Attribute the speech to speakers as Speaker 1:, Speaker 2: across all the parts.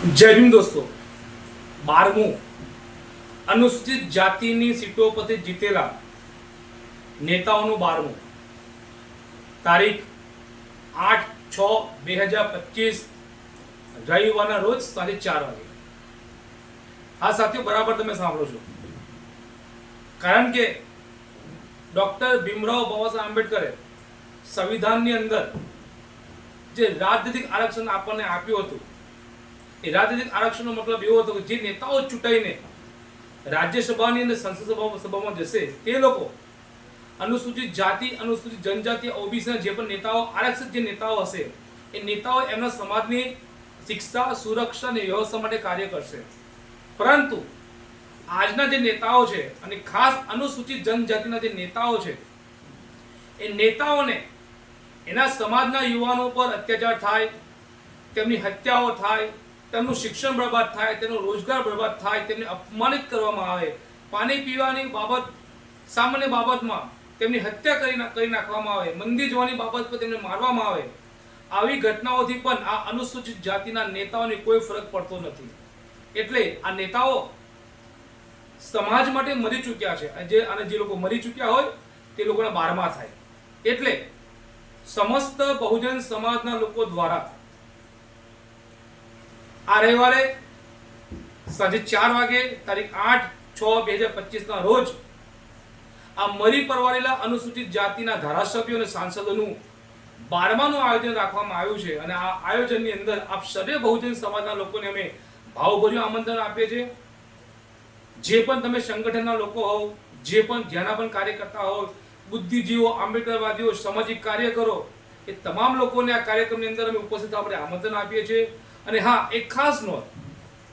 Speaker 1: जय भीम दोस्तों। 12મું અનુસૂચિત જાતિની સીટો પરથી જીતેલા નેતાઓનું 12મું તારીખ 8/6/2025 રવિવારના રોજ 4:30 વાગે। આ સાથીઓ બરાબર તમે સાંભળો છો, કારણ કે ડોક્ટર ભીમરાવ બાબાસાહેબ આંબેડકરે સંવિધાનની અંદર જે રાજનૈતિક આરક્ષણ આપણને આપ્યું હતું, એ રાજનૈતિક આરક્ષણનો મતલબ એવો હતો કે જે નેતાઓ ચૂંટાઈને રાજ્યસભાની અને સંસદ સભામાં જશે તે લોકો અનુસૂચિત જાતિ, અનુસૂચિત જનજાતિ, ઓબીસી જે પણ નેતાઓ, આરક્ષિત જે નેતાઓ હશે એ નેતાઓ એમના સમાજની શિક્ષા, સુરક્ષા અને વ્યવસ્થા માટે કાર્ય કરશે। પરંતુ આજના જે નેતાઓ છે અને ખાસ અનુસૂચિત જનજાતિના જે નેતાઓ છે, એ નેતાઓને એના સમાજના યુવાનો પર અત્યાચાર થાય, તેમની હત્યાઓ થાય, તેમનું શિક્ષણ બરબાદ થાય, તેમનો રોજગાર બરબાદ થાય, તેમને અપમાનિત કરવામાં આવે, પાણી પીવાની બાબત, સામાન્ય બાબતમાં તેમની હત્યા કરી નાખવામાં આવે, મંદિર જવાની બાબત પર તેમને મારવામાં આવે, આવી ઘટનાઓથી પણ આ અનુસૂચિત જાતિના નેતાઓને કોઈ ફરક પડતો નથી। એટલે આ નેતાઓ સમાજ માટે મરી ચૂક્યા છે અને જે લોકો મરી ચૂક્યા હોય તે લોકોના 12મા થાય। એટલે સમસ્ત બહુજન સમાજના લોકો દ્વારા આ રવિવારે સાંજે 4 વાગે તારીખ 8/6/2025 ના રોજ આ મરી પરવારેલા અનુસૂચિત જાતિના ધારાસભ્યો અને સાંસદોનું 12માનું આયોજન રાખવામાં આવ્યું છે। અને આ આયોજનની અંદર આપ સર્વે બહુજન સમાજના લોકોને અમે ભાવભર્યું આમંત્રણ આપીએ છીએ। જે પણ તમે સંગઠનના લોકો હો, જે પણ જ્યાંના પણ કાર્યકર્તા હો, બુદ્ધિજીવો, આંબેડકરવાદીઓ, સામાજિક કાર્યકરો, એ તમામ લોકોને આ કાર્યક્રમની અંદર અમે ઉપસ્થિત આપણે આમંત્રણ આપીએ છીએ। અને હા, એક ખાસ નોંધ,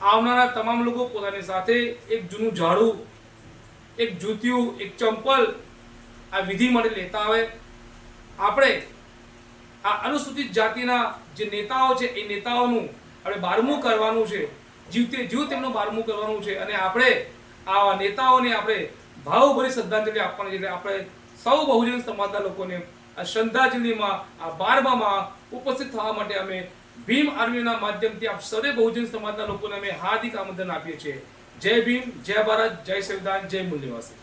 Speaker 1: આવનારા તમામ લોકો પોતાની સાથે એક જૂનું ઝાડુ, એક જૂતિયું, એક ચંપલ આ વિધિ માટે લેતા આવે। આપણે આ અનુસૂચિત જાતિના જે નેતાઓ છે એ નેતાઓનું આપણે 12મું કરવાનું છે, જીવતે જીવ તેમનું 12મું કરવાનું છે। અને આપણે આવા નેતાઓને આપણે ભાવભરી શ્રદ્ધાંજલિ આપવાની છે। આપણે સૌ બહુજન સમાજના લોકોને આ શ્રદ્ધાંજલિમાં આ 12મામાં ઉપસ્થિત થવા માટે અમે ભીમ આર્મીના માધ્યમથી આપ સર્વે બહુજન સમાજના લોકોને અમે હાર્દિક આમંત્રણ આપીએ છીએ। જય ભીમ, જય ભારત, જય સંવિધાન, જય મૂલ્યવાસી।